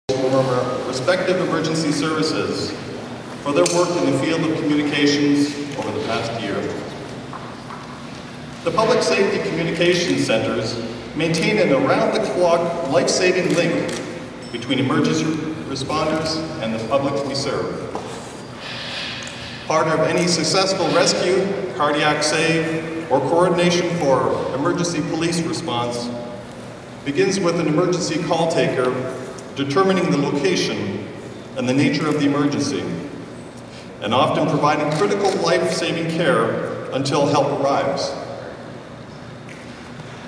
from our respective emergency services for their work in the field of communications over the past year. The Public Safety Communications Centers maintain an around-the-clock life-saving link between emergency responders and the public we serve. Part of any successful rescue, cardiac save, or coordination for emergency police response begins with an emergency call taker determining the location and the nature of the emergency, and often providing critical life-saving care until help arrives.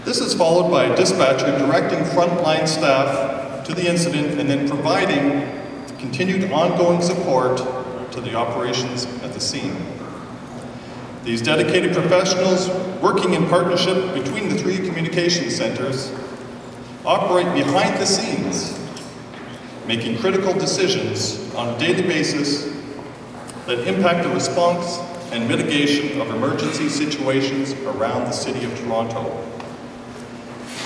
This is followed by a dispatcher directing frontline staff to the incident and then providing continued ongoing support to the operations at the scene. These dedicated professionals, working in partnership between the three communication centers, operate behind the scenes, making critical decisions on a daily basis that impact the response and mitigation of emergency situations around the City of Toronto.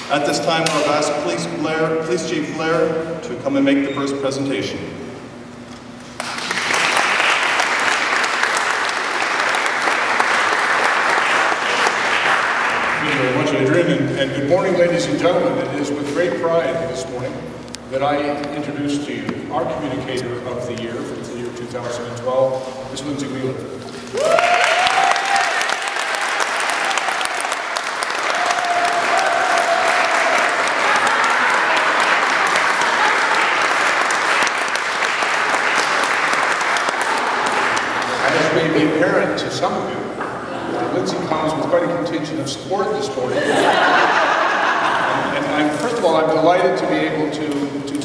At this time, I'll ask Police Chief Blair to come and make the first presentation. Thank you very much, Adrian, and good morning, ladies and gentlemen. It is with great pride this morning that I introduce to you our Communicator of the Year for the year 2012, Ms. Lindsay Wheeler. As may be apparent to some of you, Lindsay comes with quite a contingent of support this morning. First of all, I'm delighted to be able to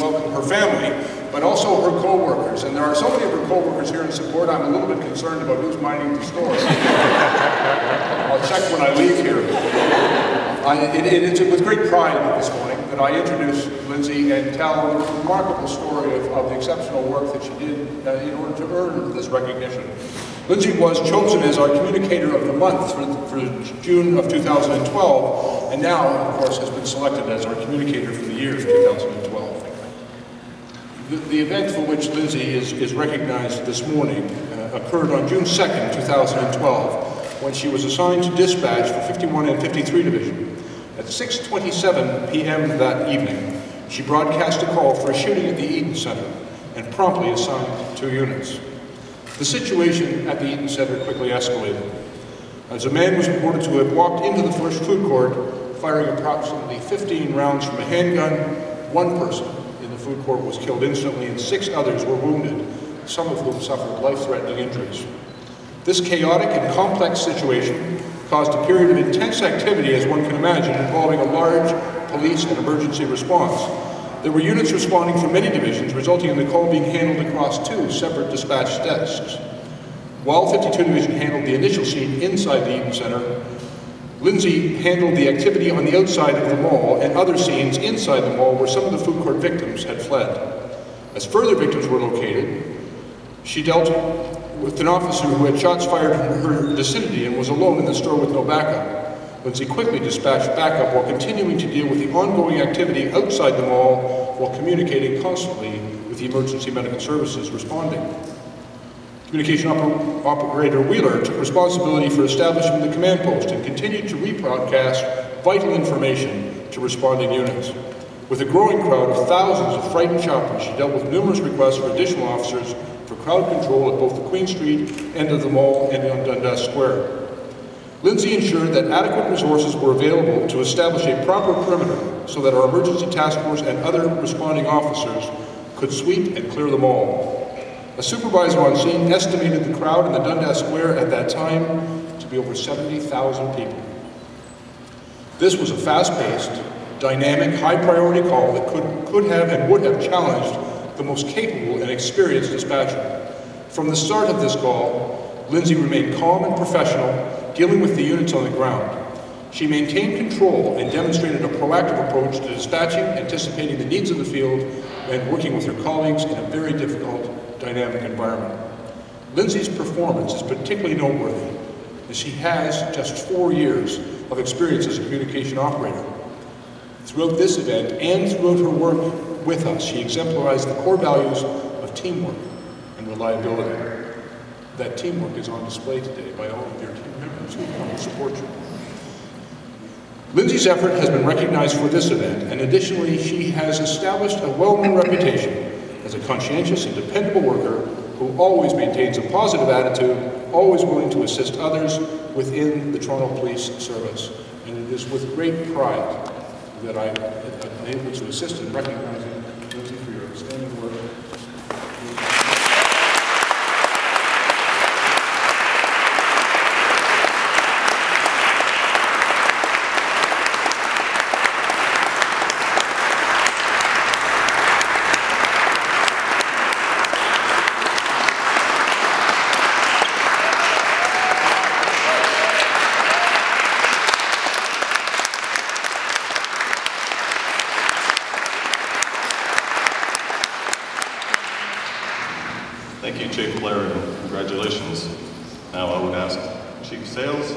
welcome her family, but also her co-workers. And there are so many of her co-workers here in support, I'm a little bit concerned about who's minding the store. I'll check when I leave here. It is with great pride this morning that I introduce Lindsay and tell the remarkable story of the exceptional work that she did in order to earn this recognition. Lindsay was chosen as our Communicator of the Month for June of 2012, and now, of course, has been selected as our Communicator for the year of 2012. The event for which Lindsay is recognized this morning occurred on June 2nd, 2012, when she was assigned to dispatch for 51 and 53 Division. At 6:27 p.m. that evening, she broadcast a call for a shooting at the Eaton Centre and promptly assigned 2 units. The situation at the Eaton Centre quickly escalated, as a man was reported to have walked into the first food court, firing approximately 15 rounds from a handgun. 1 person in the food court was killed instantly, and 6 others were wounded, some of whom suffered life-threatening injuries. This chaotic and complex situation caused a period of intense activity, as one can imagine, involving a large police and emergency response. There were units responding from many divisions, resulting in the call being handled across 2 separate dispatch desks. While 52 Division handled the initial scene inside the Eaton Centre, Lindsay handled the activity on the outside of the mall and other scenes inside the mall where some of the food court victims had fled. As further victims were located, she dealt with an officer who had shots fired in her vicinity and was alone in the store with no backup. Lindsay quickly dispatched backup while continuing to deal with the ongoing activity outside the mall while communicating constantly with the emergency medical services responding. Communication operator Wheeler took responsibility for establishing the command post and continued to rebroadcast vital information to responding units. With a growing crowd of thousands of frightened shoppers, she dealt with numerous requests for additional officers for crowd control at both the Queen Street end of the mall and on Dundas Square. Lindsay ensured that adequate resources were available to establish a proper perimeter so that our emergency task force and other responding officers could sweep and clear the mall. A supervisor on scene estimated the crowd in the Dundas Square at that time to be over 70,000 people. This was a fast-paced, dynamic, high-priority call that could have and would have challenged the most capable and experienced dispatcher. From the start of this call, Lindsay remained calm and professional, dealing with the units on the ground. She maintained control and demonstrated a proactive approach to dispatching, anticipating the needs of the field, and working with her colleagues in a very difficult, dynamic environment. Lindsay's performance is particularly noteworthy, as she has just 4 years of experience as a communication operator. Throughout this event and throughout her work with us. She exemplifies the core values of teamwork and reliability. That teamwork is on display today by all of your team members who come to support you. Lindsay's effort has been recognized for this event, and additionally, she has established a well-known reputation as a conscientious and dependable worker who always maintains a positive attitude, always willing to assist others within the Toronto Police Service. And it is with great pride that I'm able to assist in recognizing Lindsay for your outstanding work. Thank you, Chief Blair, and congratulations. Now I would ask Chief Sales.